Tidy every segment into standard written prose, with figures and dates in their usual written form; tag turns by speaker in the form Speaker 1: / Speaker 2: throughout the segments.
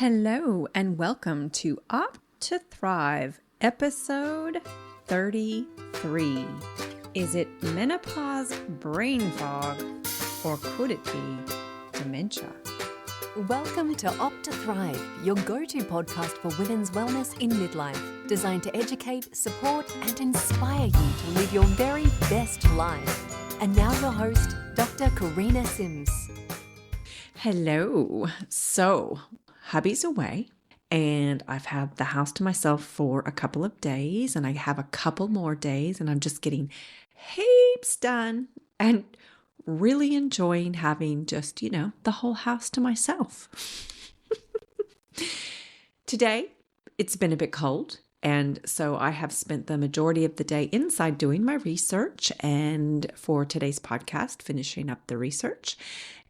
Speaker 1: Hello and welcome to Opt to Thrive, episode 33. Is it menopause brain fog or could it be dementia?
Speaker 2: Welcome to Opt to Thrive, your go-to podcast for women's wellness in midlife, designed to educate, support, and inspire you to live your very best life. And now your host, Dr. Corina Sims.
Speaker 1: Hello. So, hubby's away and I've had the house to myself for a couple of days and I have a couple more days and I'm just getting heaps done and really enjoying having just, the whole house to myself. Today, it's been a bit cold. And so I have spent the majority of the day inside doing my research and for today's podcast, finishing up the research.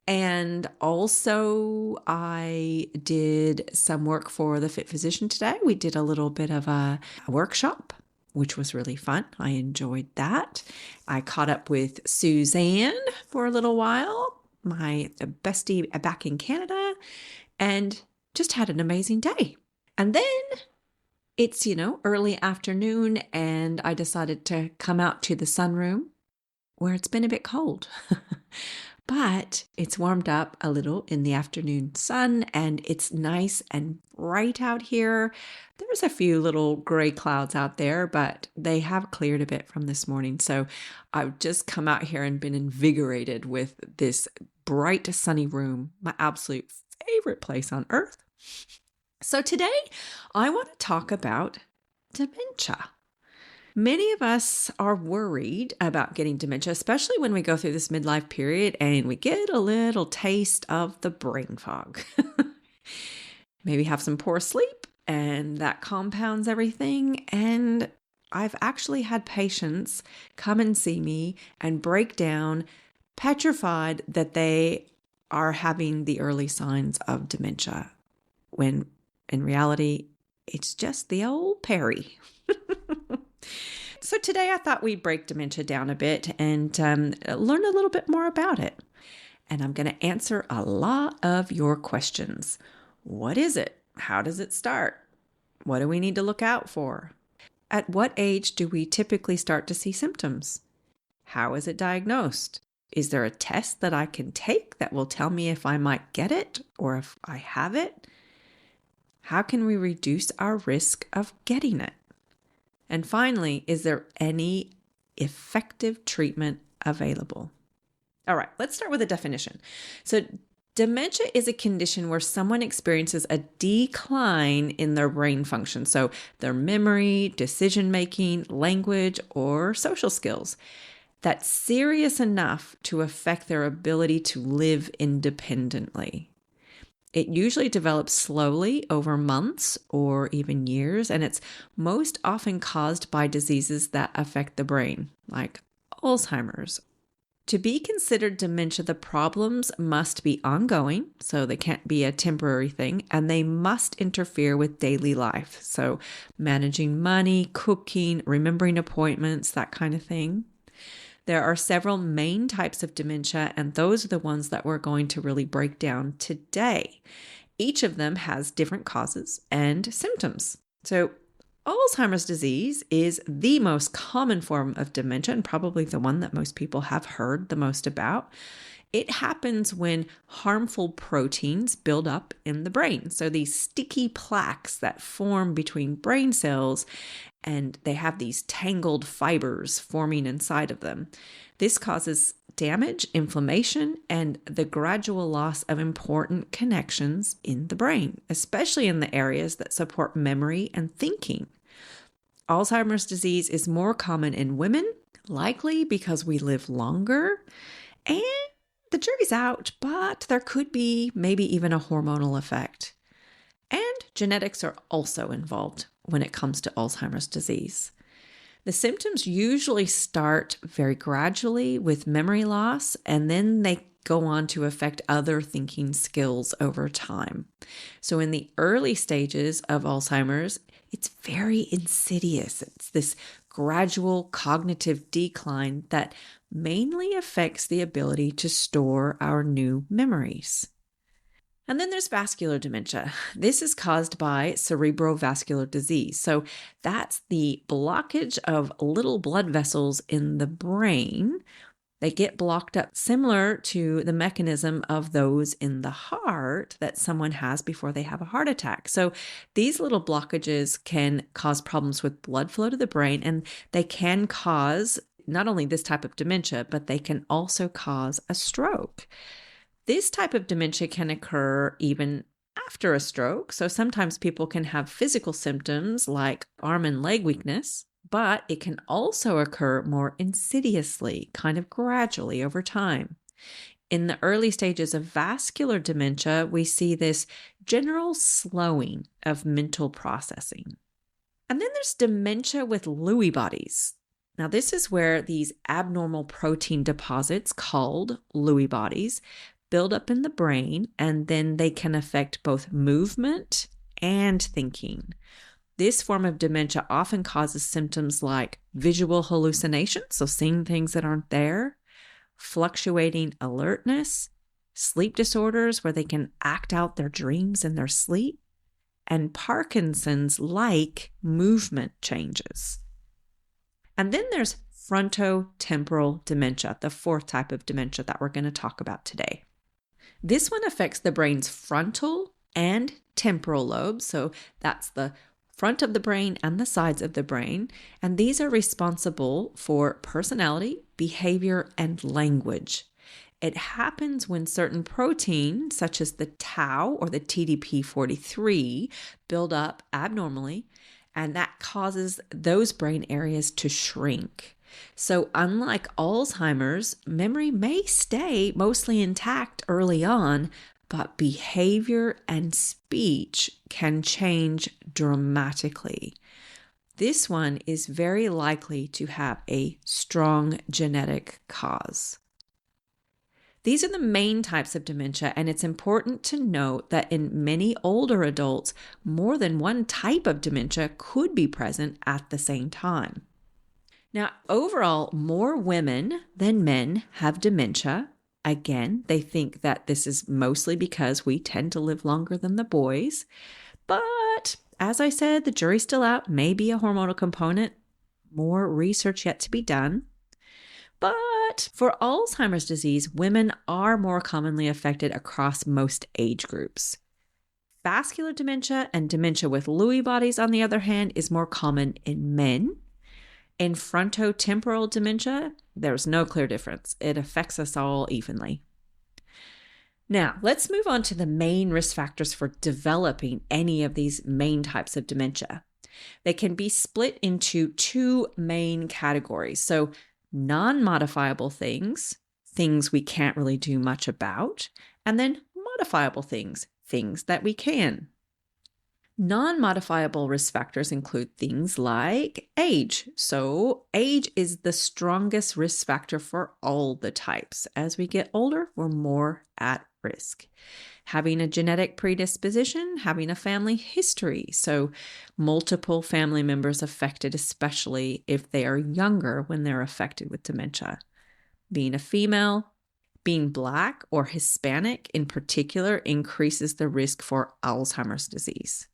Speaker 1: And also I did some work for the Fit Physician today. We did a little bit of a workshop, which was really fun. I enjoyed that. I caught up with Suzanne for a little while, my bestie back in Canada, and just had an amazing day. And then it's, early afternoon, and I decided to come out to the sunroom where it's been a bit cold. But it's warmed up a little in the afternoon sun and it's nice and bright out here. There's a few little gray clouds out there, but they have cleared a bit from this morning. So I've just come out here and been invigorated with this bright sunny room, my absolute favorite place on earth. So today I want to talk about dementia. Many of us are worried about getting dementia, especially when we go through this midlife period and we get a little taste of the brain fog. Maybe have some poor sleep and that compounds everything. And I've actually had patients come and see me and break down, petrified that they are having the early signs of dementia, when in reality, it's just the old Perry. So today I thought we'd break dementia down a bit and learn a little bit more about it. And I'm going to answer a lot of your questions. What is it? How does it start? What do we need to look out for? At what age do we typically start to see symptoms? How is it diagnosed? Is there a test that I can take that will tell me if I might get it or if I have it? How can we reduce our risk of getting it? And finally, is there any effective treatment available? All right, let's start with a definition. So dementia is a condition where someone experiences a decline in their brain function. So their memory, decision-making, language, or social skills. That's serious enough to affect their ability to live independently. It usually develops slowly over months or even years, and it's most often caused by diseases that affect the brain, like Alzheimer's. To be considered dementia, the problems must be ongoing, so they can't be a temporary thing, and they must interfere with daily life, so managing money, cooking, remembering appointments, that kind of thing. There are several main types of dementia, and those are the ones that we're going to really break down today. Each of them has different causes and symptoms. So Alzheimer's disease is the most common form of dementia and probably the one that most people have heard the most about. It happens when harmful proteins build up in the brain. So these sticky plaques that form between brain cells, and they have these tangled fibers forming inside of them. This causes damage, inflammation, and the gradual loss of important connections in the brain, especially in the areas that support memory and thinking. Alzheimer's disease is more common in women, likely because we live longer, and the jury's out, but there could be maybe even a hormonal effect. And genetics are also involved when it comes to Alzheimer's disease. The symptoms usually start very gradually with memory loss, and then they go on to affect other thinking skills over time. So in the early stages of Alzheimer's, it's very insidious. It's this gradual cognitive decline that mainly affects the ability to store our new memories. And then there's vascular dementia. This is caused by cerebrovascular disease. So that's the blockage of little blood vessels in the brain. They get blocked up, similar to the mechanism of those in the heart that someone has before they have a heart attack. So these little blockages can cause problems with blood flow to the brain, and they can cause not only this type of dementia, but they can also cause a stroke. This type of dementia can occur even after a stroke. So sometimes people can have physical symptoms like arm and leg weakness, but it can also occur more insidiously, kind of gradually over time. In the early stages of vascular dementia, we see this general slowing of mental processing. And then there's dementia with Lewy bodies. Now, this is where these abnormal protein deposits called Lewy bodies build up in the brain, and then they can affect both movement and thinking. This form of dementia often causes symptoms like visual hallucinations, so seeing things that aren't there, fluctuating alertness, sleep disorders where they can act out their dreams in their sleep, and Parkinson's-like movement changes. And then there's frontotemporal dementia, the fourth type of dementia that we're going to talk about today. This one affects the brain's frontal and temporal lobes, so that's the front of the brain and the sides of the brain, and these are responsible for personality, behavior, and language. It happens when certain proteins, such as the tau or the TDP43, build up abnormally, and that causes those brain areas to shrink. So unlike Alzheimer's, memory may stay mostly intact early on, but behavior and speech can change dramatically. This one is very likely to have a strong genetic cause. These are the main types of dementia, and it's important to note that in many older adults, more than one type of dementia could be present at the same time. Now, overall, more women than men have dementia. Again, they think that this is mostly because we tend to live longer than the boys. But as I said, the jury's still out. Maybe a hormonal component. More research yet to be done. But for Alzheimer's disease, women are more commonly affected across most age groups. Vascular dementia and dementia with Lewy bodies, on the other hand, is more common in men. In frontotemporal dementia, there's no clear difference. It affects us all evenly. Now, let's move on to the main risk factors for developing any of these main types of dementia. They can be split into two main categories. So, non-modifiable things, things we can't really do much about, and then modifiable things, things that we can. Non-modifiable risk factors include things like age. So age is the strongest risk factor for all the types. As we get older, we're more at risk. Having a genetic predisposition, having a family history. So multiple family members affected, especially if they are younger when they're affected with dementia. Being a female, being Black or Hispanic in particular increases the risk for Alzheimer's disease.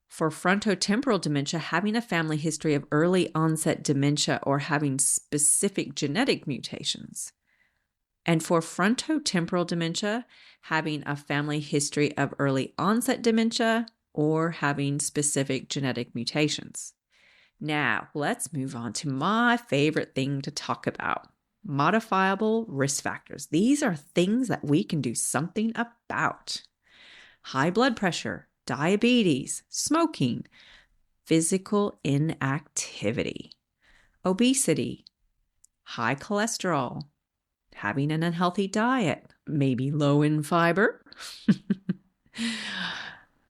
Speaker 1: For frontotemporal dementia, having a family history of early onset dementia or having specific genetic mutations. And for frontotemporal dementia, having a family history of early onset dementia or having specific genetic mutations. Now, let's move on to my favorite thing to talk about. Modifiable risk factors. These are things that we can do something about. High blood pressure, diabetes, smoking, physical inactivity, obesity, high cholesterol, having an unhealthy diet, maybe low in fiber,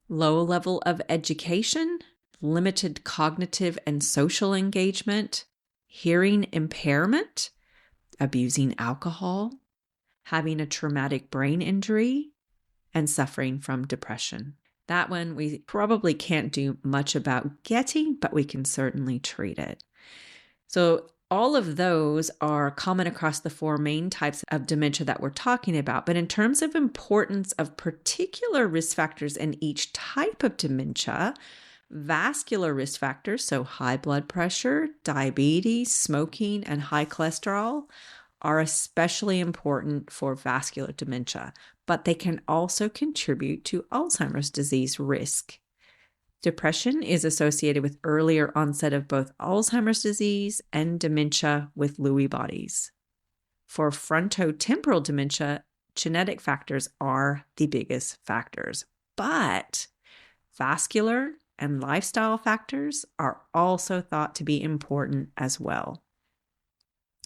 Speaker 1: low level of education, limited cognitive and social engagement, hearing impairment, abusing alcohol, having a traumatic brain injury, and suffering from depression. That one we probably can't do much about getting, but we can certainly treat it. So All of those are common across the four main types of dementia that we're talking about. But in terms of importance of particular risk factors in each type of dementia, vascular risk factors, so high blood pressure, diabetes, smoking, and high cholesterol, are especially important for vascular dementia, but they can also contribute to Alzheimer's disease risk. Depression is associated with earlier onset of both Alzheimer's disease and dementia with Lewy bodies. For frontotemporal dementia, genetic factors are the biggest factors, but vascular and lifestyle factors are also thought to be important as well.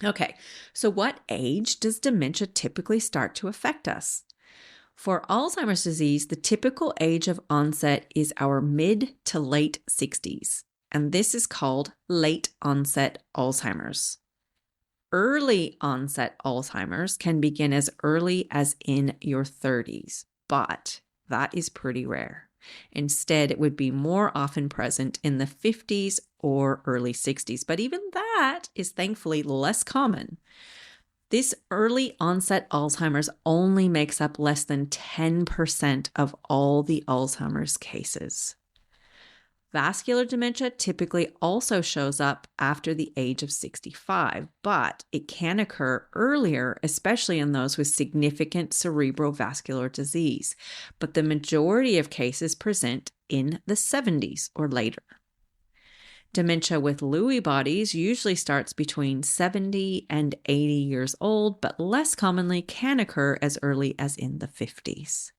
Speaker 1: Okay, so what age does dementia typically start to affect us? For Alzheimer's disease, the typical age of onset is our mid to late 60s, and this is called late onset Alzheimer's. Early onset Alzheimer's can begin as early as in your 30s, but that is pretty rare. Instead, it would be more often present in the 50s or early 60s, but even that is thankfully less common. This early onset Alzheimer's only makes up less than 10% of all the Alzheimer's cases. Vascular dementia typically also shows up after the age of 65, but it can occur earlier, especially in those with significant cerebrovascular disease. But the majority of cases present in the 70s or later. Dementia with Lewy bodies usually starts between 70 and 80 years old, but less commonly can occur as early as in the 50s.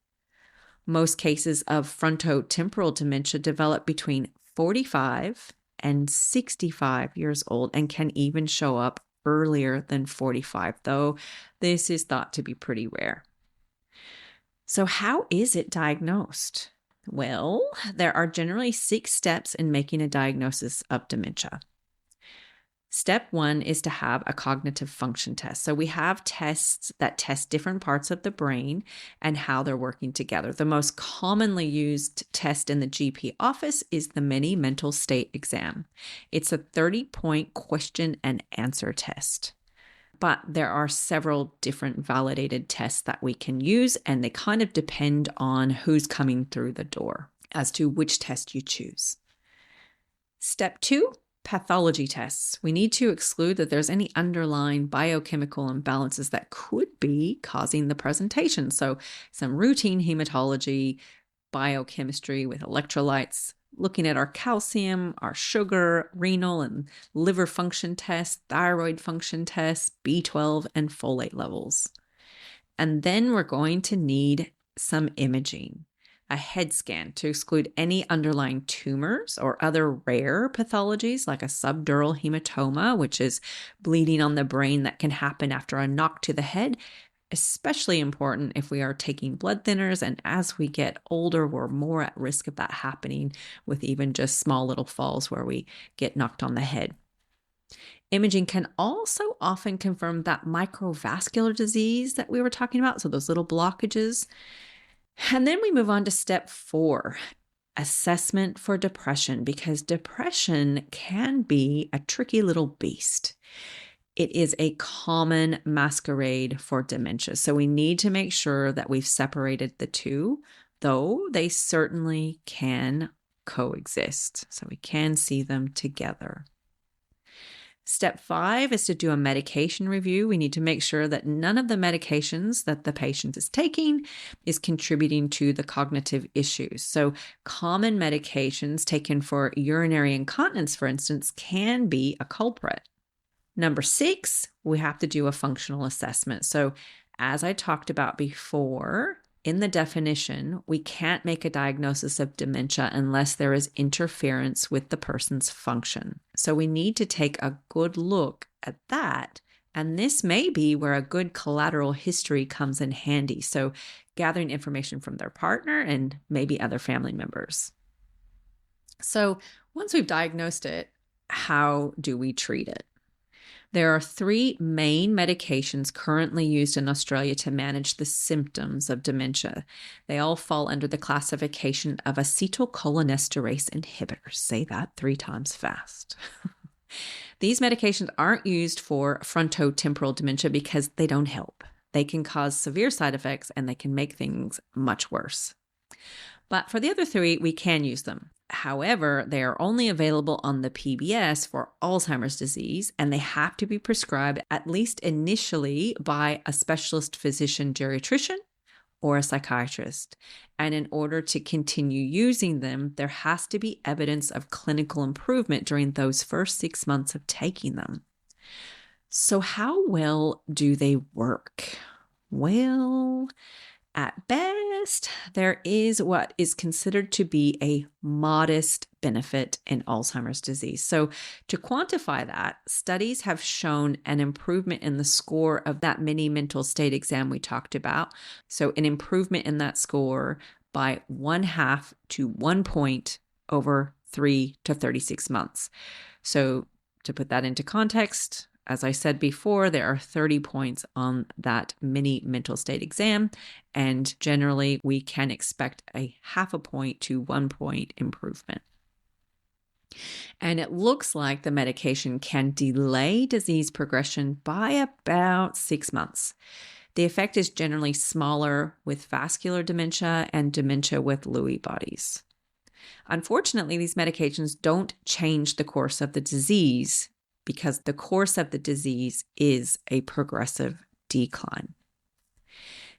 Speaker 1: Most cases of frontotemporal dementia develop between 45 and 65 years old and can even show up earlier than 45, though this is thought to be pretty rare. So how is it diagnosed? Well, there are generally 6 steps in making a diagnosis of dementia. Step 1 is to have a cognitive function test. So we have tests that test different parts of the brain and how they're working together. The most commonly used test in the GP office is the mini mental state exam. It's a 30-point question and answer test. But there are several different validated tests that we can use, and they kind of depend on who's coming through the door as to which test you choose. Step 2, pathology tests. We need to exclude that there's any underlying biochemical imbalances that could be causing the presentation. So some routine hematology, biochemistry with electrolytes, looking at our calcium, our sugar, renal and liver function tests, thyroid function tests, B12 and folate levels. And then we're going to need some imaging, a head scan to exclude any underlying tumors or other rare pathologies like a subdural hematoma, which is bleeding on the brain that can happen after a knock to the head. Especially important if we are taking blood thinners, and as we get older, we're more at risk of that happening with even just small little falls where we get knocked on the head. Imaging can also often confirm that microvascular disease that we were talking about, so those little blockages. And then we move on to step 4, assessment for depression, because depression can be a tricky little beast. It is a common masquerade for dementia, so we need to make sure that we've separated the two, though they certainly can coexist, so we can see them together. Step 5 is to do a medication review. We need to make sure that none of the medications that the patient is taking is contributing to the cognitive issues. So common medications taken for urinary incontinence, for instance, can be a culprit. Number 6, we have to do a functional assessment. So as I talked about before, in the definition, we can't make a diagnosis of dementia unless there is interference with the person's function. So we need to take a good look at that. And this may be where a good collateral history comes in handy. So gathering information from their partner and maybe other family members. So once we've diagnosed it, how do we treat it? There are 3 main medications currently used in Australia to manage the symptoms of dementia. They all fall under the classification of acetylcholinesterase inhibitors. Say that 3 times fast. These medications aren't used for frontotemporal dementia because they don't help. They can cause severe side effects and they can make things much worse. But for the other three, we can use them. However, they are only available on the PBS for Alzheimer's disease, and they have to be prescribed at least initially by a specialist physician geriatrician or a psychiatrist. And in order to continue using them, there has to be evidence of clinical improvement during those first 6 months of taking them. So how well do they work? Well, at best, there is what is considered to be a modest benefit in Alzheimer's disease. So to quantify that, studies have shown an improvement in the score of that mini mental state exam we talked about. So an improvement in that score by 1/2 to 1 point over 3 to 36 months. So to put that into context, as I said before, there are 30 points on that mini mental state exam, and generally we can expect a 0.5 point to 1 point improvement. And it looks like the medication can delay disease progression by about 6 months. The effect is generally smaller with vascular dementia and dementia with Lewy bodies. Unfortunately, these medications don't change the course of the disease, because the course of the disease is a progressive decline.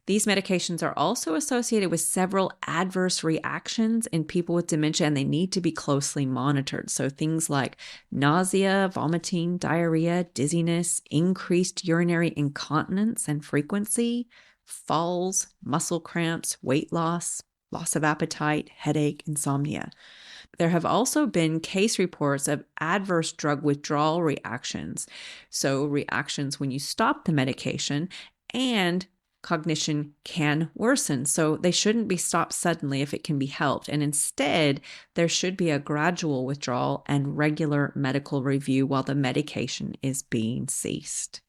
Speaker 1: These medications are also associated with several adverse reactions in people with dementia, and they need to be closely monitored. So things like nausea, vomiting, diarrhea, dizziness, increased urinary incontinence and frequency, falls, muscle cramps, weight loss, loss of appetite, headache, insomnia. There have also been case reports of adverse drug withdrawal reactions, so reactions when you stop the medication, and cognition can worsen. So they shouldn't be stopped suddenly if it can be helped. And instead, there should be a gradual withdrawal and regular medical review while the medication is being ceased.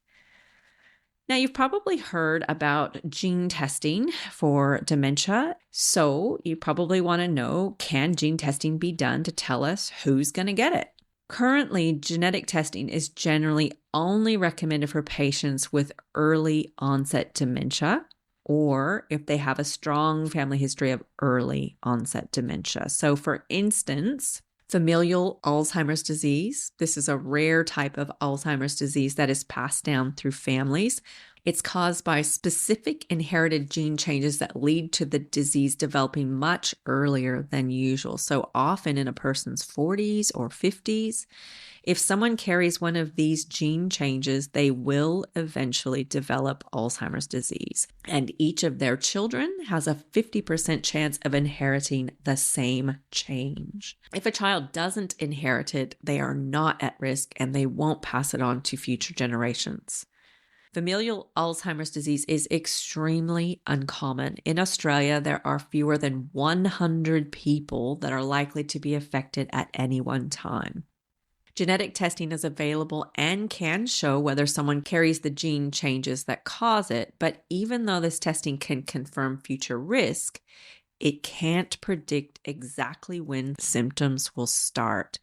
Speaker 1: Now, you've probably heard about gene testing for dementia, so you probably want to know, can gene testing be done to tell us who's going to get it? Currently, genetic testing is generally only recommended for patients with early onset dementia, or if they have a strong family history of early onset dementia. So for instance, familial Alzheimer's disease. This is a rare type of Alzheimer's disease that is passed down through families. It's caused by specific inherited gene changes that lead to the disease developing much earlier than usual. So often in a person's 40s or 50s, if someone carries one of these gene changes, they will eventually develop Alzheimer's disease. And each of their children has a 50% chance of inheriting the same change. If a child doesn't inherit it, they are not at risk and they won't pass it on to future generations. Familial Alzheimer's disease is extremely uncommon. In Australia, there are fewer than 100 people that are likely to be affected at any one time. Genetic testing is available and can show whether someone carries the gene changes that cause it, but even though this testing can confirm future risk, it can't predict exactly when symptoms will start.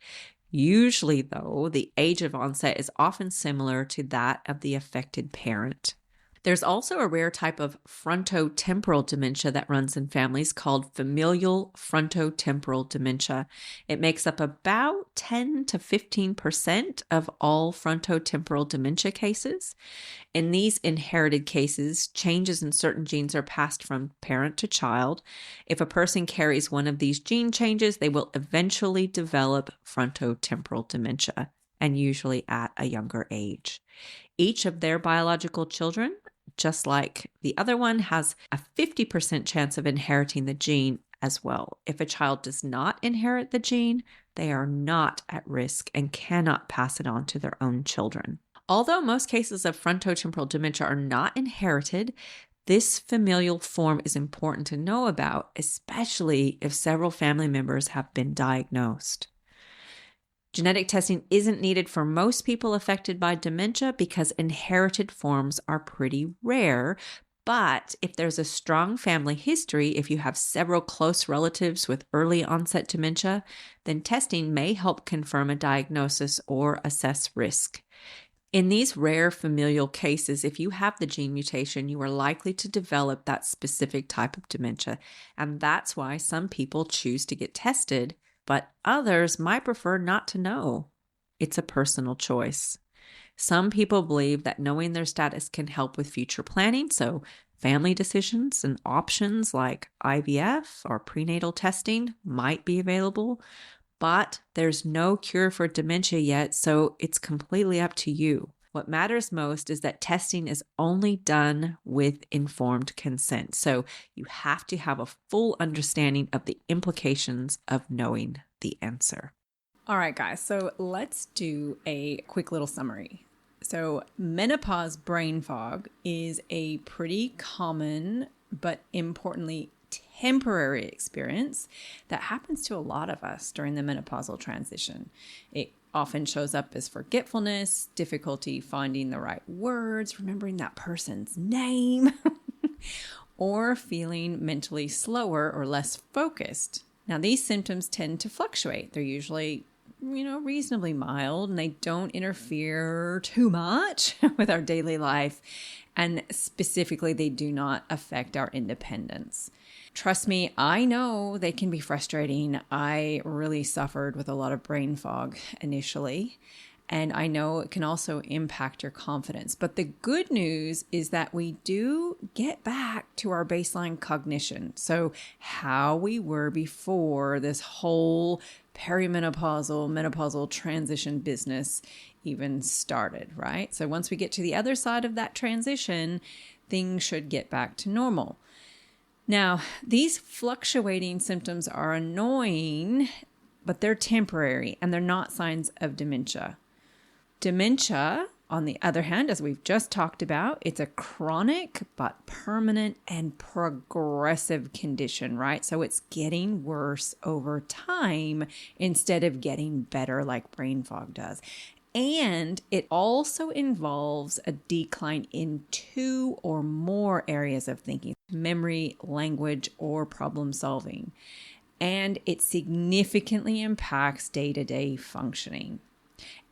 Speaker 1: Usually, though, the age of onset is often similar to that of the affected parent. There's also a rare type of frontotemporal dementia that runs in families called familial frontotemporal dementia. It makes up about 10 to 15% of all frontotemporal dementia cases. In these inherited cases, changes in certain genes are passed from parent to child. If a person carries one of these gene changes, they will eventually develop frontotemporal dementia, and usually at a younger age. Each of their biological children, just like the other one, has a 50% chance of inheriting the gene as well. If a child does not inherit the gene, they are not at risk and cannot pass it on to their own children. Although most cases of frontotemporal dementia are not inherited, this familial form is important to know about, especially if several family members have been diagnosed. Genetic testing isn't needed for most people affected by dementia because inherited forms are pretty rare, But if there's a strong family history, if you have several close relatives with early onset dementia, then testing may help confirm a diagnosis or assess risk. In these rare familial cases, if you have the gene mutation, you are likely to develop that specific type of dementia. And that's why some people choose to get tested, but others might prefer not to know. It's a personal choice. Some people believe that knowing their status can help with future planning, so family decisions and options like IVF or prenatal testing might be available, but there's no cure for dementia yet, so it's completely up to you. What matters most is that testing is only done with informed consent, so you have to have a full understanding of the implications of knowing the answer.
Speaker 3: All right, guys, so let's do a quick little summary. So menopause brain fog is a pretty common, but importantly, temporary experience that happens to a lot of us during the menopausal transition. It often shows up as forgetfulness, difficulty finding the right words, remembering that person's name, or feeling mentally slower or less focused. Now, these symptoms tend to fluctuate. They're usually reasonably mild, and they don't interfere too much with our daily life. And specifically, they do not affect our independence. Trust me, I know they can be frustrating. I really suffered with a lot of brain fog initially, and I know it can also impact your confidence. But the good news is that we do get back to our baseline cognition. So how we were before this whole perimenopausal, menopausal transition business even started, right? So once we get to the other side of that transition, things should get back to normal. Now, these fluctuating symptoms are annoying, but they're temporary and they're not signs of dementia. Dementia, on the other hand, as we've just talked about, it's a chronic but permanent and progressive condition, right? So it's getting worse over time instead of getting better like brain fog does. And it also involves a decline in 2 or more areas of thinking: memory, language, or problem solving. And it significantly impacts day-to-day functioning.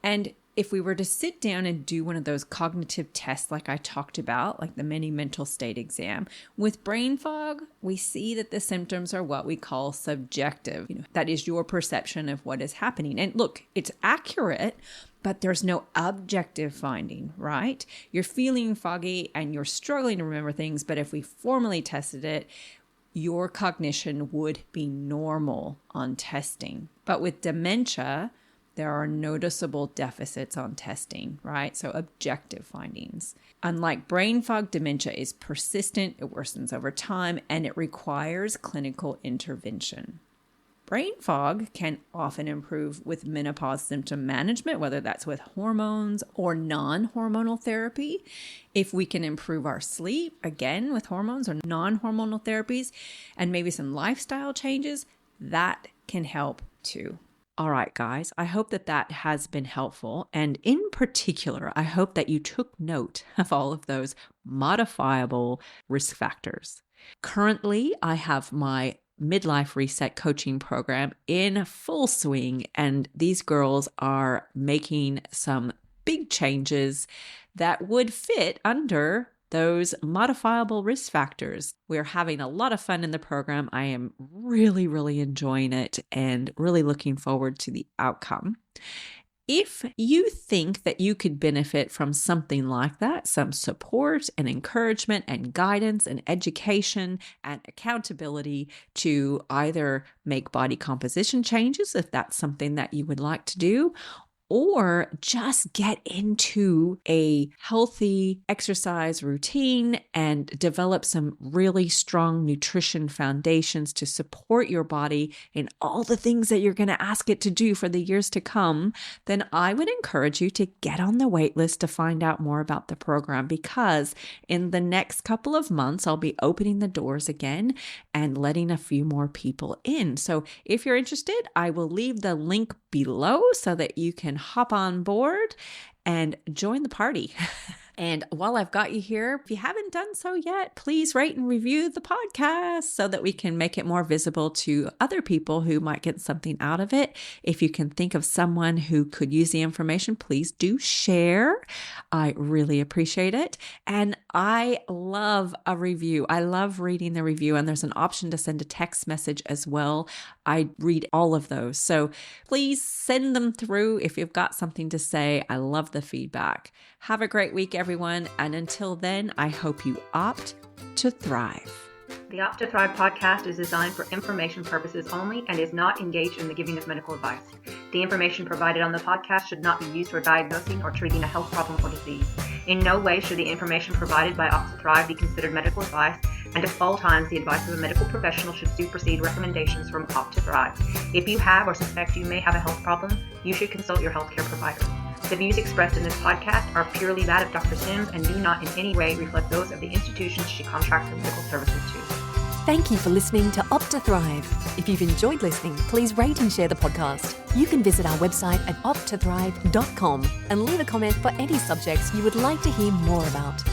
Speaker 3: And if we were to sit down and do one of those cognitive tests like I talked about, like the mini mental state exam, with brain fog, we see that the symptoms are what we call subjective. That is your perception of what is happening. And look, it's accurate, but there's no objective finding, right? You're feeling foggy and you're struggling to remember things, but if we formally tested it, your cognition would be normal on testing. But with dementia, there are noticeable deficits on testing, right? So objective findings. Unlike brain fog, dementia is persistent, it worsens over time, and it requires clinical intervention. Brain fog can often improve with menopause symptom management, whether that's with hormones or non-hormonal therapy. If we can improve our sleep, again, with hormones or non-hormonal therapies, and maybe some lifestyle changes, that can help too.
Speaker 1: All right, guys, I hope that has been helpful. And in particular, I hope that you took note of all of those modifiable risk factors. Currently, I have my midlife reset coaching program in full swing, and these girls are making some big changes that would fit under those modifiable risk factors. We're having a lot of fun in the program. I am really, really enjoying it and really looking forward to the outcome. If you think that you could benefit from something like that, some support and encouragement and guidance and education and accountability to either make body composition changes, if that's something that you would like to do, or just get into a healthy exercise routine and develop some really strong nutrition foundations to support your body in all the things that you're going to ask it to do for the years to come, then I would encourage you to get on the wait list to find out more about the program, because in the next couple of months, I'll be opening the doors again and letting a few more people in. So if you're interested, I will leave the link below so that you can hop on board and join the party. And while I've got you here, if you haven't done so yet, please rate and review the podcast so that we can make it more visible to other people who might get something out of it. If you can think of someone who could use the information, please do share. I really appreciate it. And I love a review. I love reading the review, and there's an option to send a text message as well. I read all of those. So please send them through if you've got something to say. I love the feedback. Have a great week, everyone. And until then, I hope you opt to thrive.
Speaker 4: The Opt to Thrive podcast is designed for information purposes only and is not engaged in the giving of medical advice. The information provided on the podcast should not be used for diagnosing or treating a health problem or disease. In no way should the information provided by Opt to Thrive be considered medical advice, and at all times the advice of a medical professional should supersede recommendations from Opt to Thrive. If you have or suspect you may have a health problem, you should consult your healthcare provider. The views expressed in this podcast are purely that of Dr. Sims and do not in any way reflect those of the institutions she contracts her medical services to.
Speaker 2: Thank you for listening to Opt to Thrive. If you've enjoyed listening, please rate and share the podcast. You can visit our website at opttothrive.com and leave a comment for any subjects you would like to hear more about.